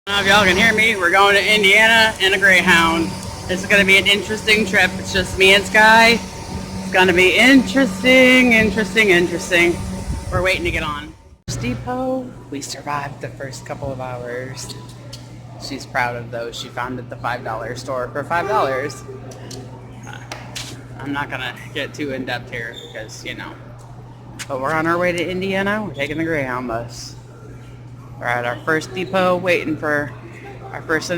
I don't know if y'all can hear me. We're going to Indiana in a Greyhound. This is going to be an interesting trip. It's just me and Sky. It's going to be interesting. We're waiting to get on. First depot. We survived the first couple of hours. She's proud of those she found at the $5 store for $5. I'm not going to get too in-depth here because, you know. But we're on our way to Indiana. We're taking the Greyhound bus. We're at our first depot, waiting for our first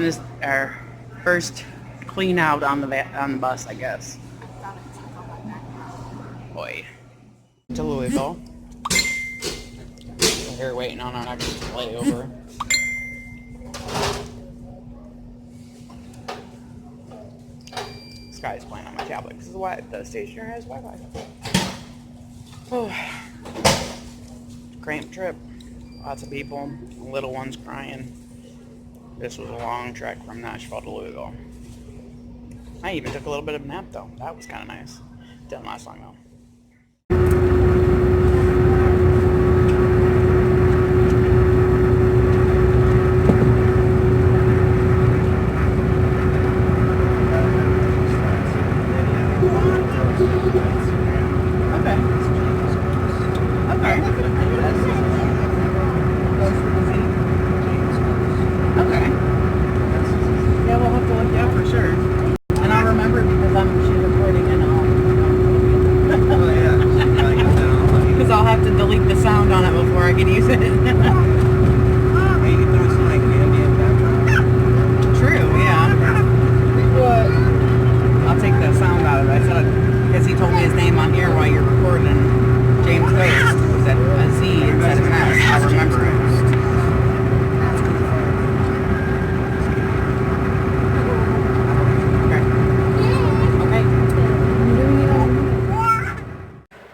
clean out on the bus, I guess. Boy, to Louisville. We're here waiting on our next layover. Sky's playing on my tablet because the stationer has Wi-Fi. Oh, cramped trip. Lots of people, little ones crying. This was a long trek from Nashville to Louisville. I even took a little bit of a nap though. That was kind of nice. Didn't last long though.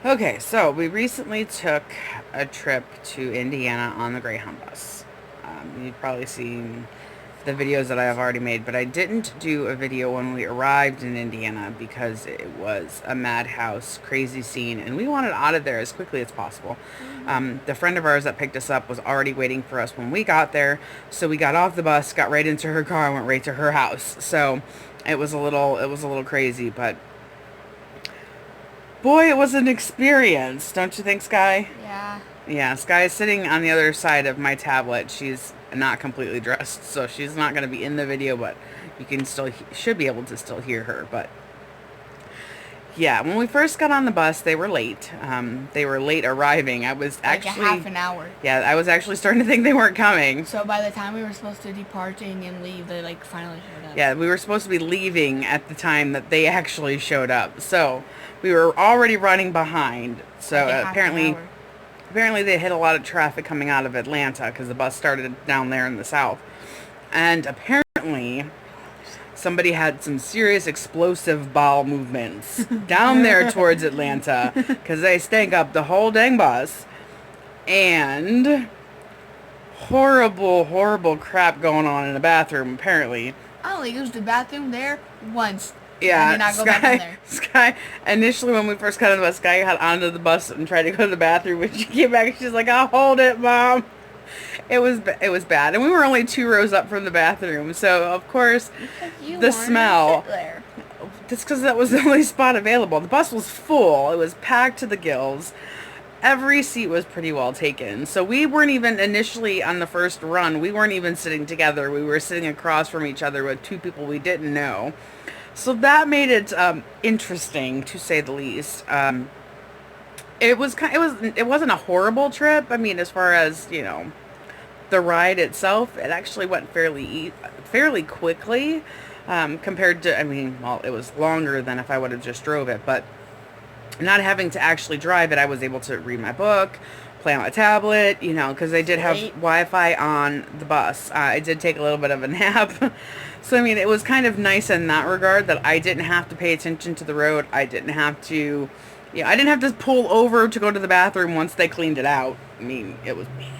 Okay, so we recently took a trip to Indiana on the Greyhound bus. You've probably seen the videos that I have already made, but I didn't do a video when we arrived in Indiana because it was a madhouse, crazy scene, and we wanted out of there as quickly as possible. The friend of ours that picked us up was already waiting for us when we got there, so we got off the bus, got right into her car, and went right to her house. So it was a little crazy, but boy, it was an experience, don't you think, Sky? Yeah. Yeah, Sky is sitting on the other side of my tablet. She's not completely dressed, so she's not going to be in the video, but you can still should be able to still hear her. But yeah, when we first got on the bus, they were late. They were late arriving. I was like actually a half an hour. Yeah, I was actually starting to think they weren't coming. So by the time we were supposed to departing and leave, they like finally showed up. Yeah, we were supposed to be leaving at the time that they actually showed up. So we were already running behind. So like apparently they hit a lot of traffic coming out of Atlanta because the bus started down there in the south. And apparently somebody had some serious explosive bowel movements down there towards Atlanta because they stank up the whole dang bus. And horrible crap going on in the bathroom, apparently. I only used the bathroom there once. Yeah, I did not go back in there. Sky, initially when we first got on the bus, Sky got onto the bus and tried to go to the bathroom. When she came back, she's like, "I'll hold it, Mom." It was bad. And we were only 2 rows up from the bathroom. So, of course, the smell. That's because that was the only spot available. The bus was full. It was packed to the gills. Every seat was pretty well taken. So we weren't even initially on the first run. We weren't even sitting together. We were sitting across from each other with 2 people we didn't know. So that made it interesting, to say the least. It wasn't a horrible trip. I mean, as far as, you know, the ride itself, it actually went fairly quickly compared to, I mean, well, it was longer than if I would have just drove it, but not having to actually drive it, I was able to read my book, play on my tablet, you know, because I did have Wi-Fi on the bus. I did take a little bit of a nap. So, I mean, it was kind of nice in that regard that I didn't have to pay attention to the road. I didn't have to, you know, I didn't have to pull over to go to the bathroom once they cleaned it out. I mean, it was bad.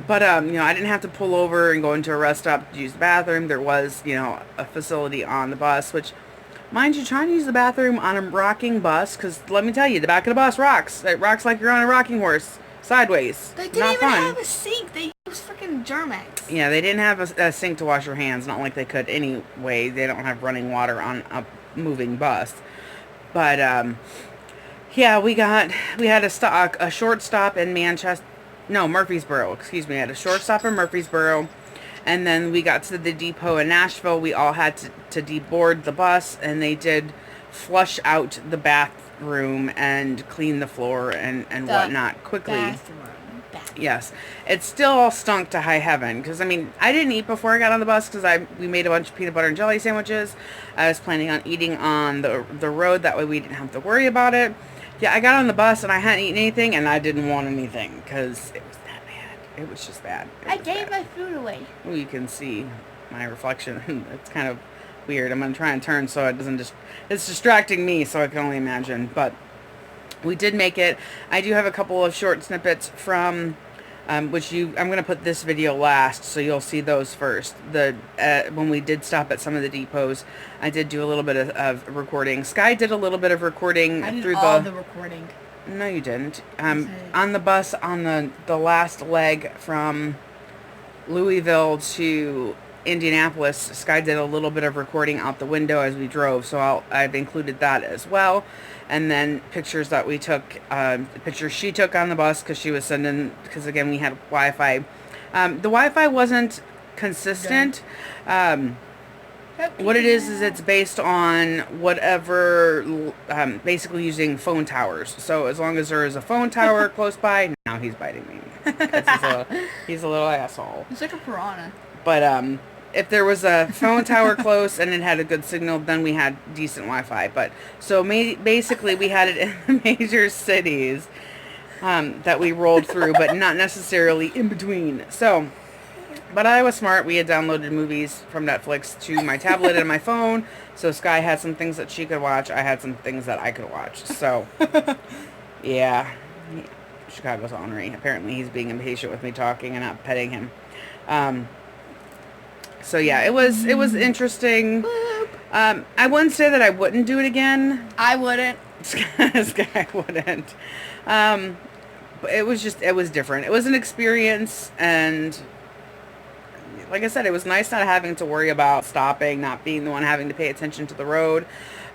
But, you know, I didn't have to pull over and go into a rest stop to use the bathroom. There was, you know, a facility on the bus, which, mind you, trying to use the bathroom on a rocking bus, because let me tell you, the back of the bus rocks. It rocks like you're on a rocking horse. sideways. They didn't Not even fun. have a sink. They used freaking Germex. Yeah, they didn't have a sink to wash your hands. Not like they could anyway. They don't have running water on a moving bus. But yeah, we had a short stop in Murfreesboro. Excuse me. I had a short stop in Murfreesboro, and then we got to the depot in Nashville. We all had to deboard the bus, and they did flush out the bathroom and clean the floor and whatnot quickly. Yes, it still all stunk to high heaven because I mean I didn't eat before I got on the bus because we made a bunch of peanut butter and jelly sandwiches. I was planning on eating on the road, that way we didn't have to worry about it. Yeah, I got on the bus and I hadn't eaten anything and I didn't want anything because it was that bad. It was just bad. I gave my food away. Well, you can see my reflection. It's kind of weird. I'm gonna try and turn so it doesn't it's distracting me, so I can only imagine. But we did make it. I do have a couple of short snippets from I'm going to put this video last, so you'll see those first. When we did stop at some of the depots, I did do a little bit of recording. Sky did a little bit of recording. I did all the recording. No, you didn't. On the bus, on the last leg from Louisville to Indianapolis, Sky did a little bit of recording out the window as we drove, so I've included that as well. And then pictures that we took, pictures she took on the bus because she was sending, because again we had Wi-Fi. The Wi-Fi wasn't consistent. What it is it's based on whatever, basically using phone towers. So as long as there is a phone tower close by, now he's biting me. He's a little asshole. It's like a piranha. But if there was a phone tower close and it had a good signal, then we had decent Wi-Fi. But so basically we had it in the major cities that we rolled through, but not necessarily in between. So, but I was smart. We had downloaded movies from Netflix to my tablet and my phone. So Sky had some things that she could watch. I had some things that I could watch. So, yeah. Chicago's ornery. Apparently he's being impatient with me talking and not petting him. So yeah, it was interesting. I wouldn't say that I wouldn't do it again. I wouldn't. Sky wouldn't. But it was different. It was an experience, and like I said, it was nice not having to worry about stopping, not being the one having to pay attention to the road.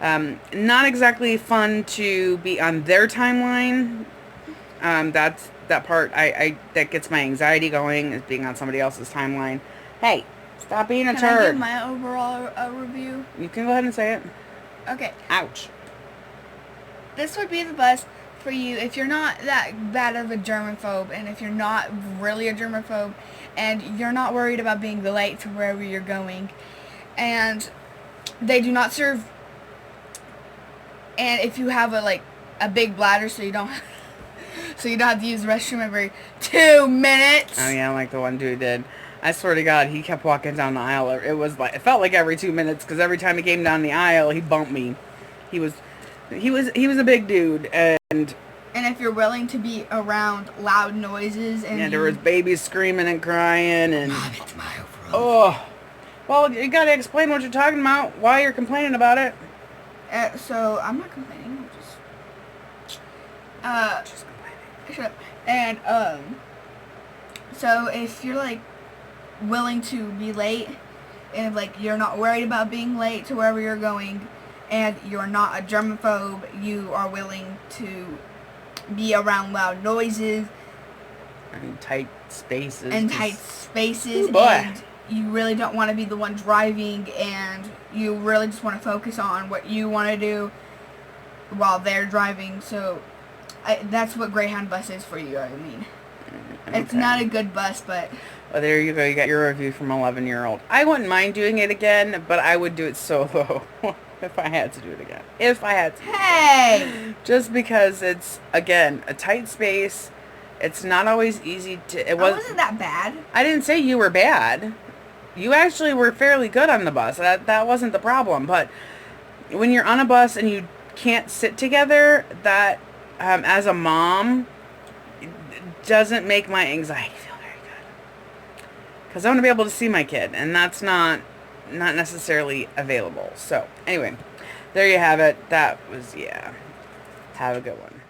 Not exactly fun to be on their timeline. That's that part that gets my anxiety going, is being on somebody else's timeline. Hey, stop being a turd. Can I give my overall review? You can go ahead and say it. Okay. Ouch. This would be the bus for you if you're not that bad of a germaphobe, and if you're not really a germaphobe, and you're not worried about being late to wherever you're going, and they do not serve. And if you have a big bladder, so you don't have to use the restroom every 2 minutes. Oh yeah, like the one dude did. I swear to God, he kept walking down the aisle. It felt like every 2 minutes, because every time he came down the aisle, he bumped me. He was a big dude, and if you're willing to be around loud noises and there was babies screaming and crying and Mom, it's my overall. Oh, well, you gotta explain what you're talking about. Why you're complaining about it? So I'm not complaining. I'm just complaining. Shut up. And so if you're willing to be late, and you're not worried about being late to wherever you're going, and you're not a germaphobe, you are willing to be around loud noises and tight spaces. Ooh, and you really don't want to be the one driving, and you really just want to focus on what you want to do while they're driving. So that's what Greyhound bus is for you. I mean, it's not a good bus, but well, there you go. You got your review from 11-year-old. I wouldn't mind doing it again, but I would do it solo if I had to do it again. If I had to. Hey! Just because it's, again, a tight space. It's not always easy to... I wasn't that bad. I didn't say you were bad. You actually were fairly good on the bus. That wasn't the problem. But when you're on a bus and you can't sit together, that, as a mom, doesn't make my anxiety feel very good. Because I want to be able to see my kid, and that's not necessarily available. So, anyway, there you have it. That was, yeah. Have a good one.